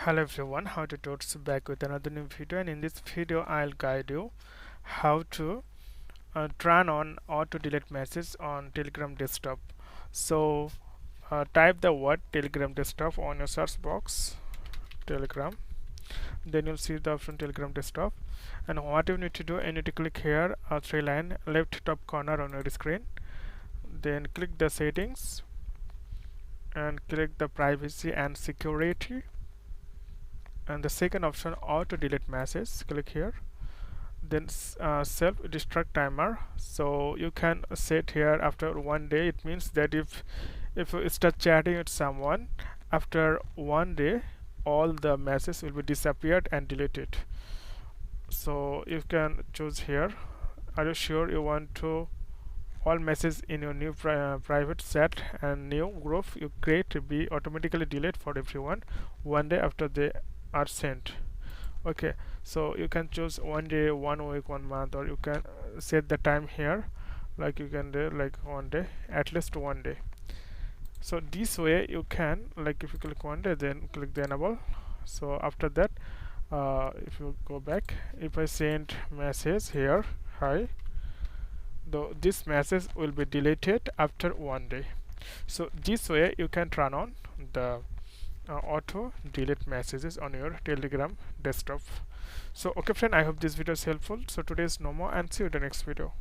Hello everyone, how to Tuts back with another new video, and in this video I'll guide you how to turn on auto delete message on Telegram desktop. So type the word Telegram desktop on your search box, Telegram, then you'll see the option Telegram desktop, and what you need to do, you need to click here, three line left top corner on your screen, then click the settings and click the privacy and security, and the second option auto delete message, click here, then self-destruct timer. So you can set here after 1 day. It means that if you start chatting with someone after 1 day, all the messages will be disappeared and deleted. So you can choose here, are you sure you want to all messages in your new private chat and new group you create to be automatically deleted for everyone 1 day after they are sent. Okay, so you can choose 1 day, 1 week, 1 month, or you can set the time here, like you can do like 1 day, at least 1 day. So this way you can, like if you click 1 day, then click the enable. So after that, if you go back, if I send message here, hi, though this message will be deleted after 1 day. So this way you can turn on the auto delete messages on your Telegram desktop. So okay friend, I hope this video is helpful. So today is no more, and see you in the next video.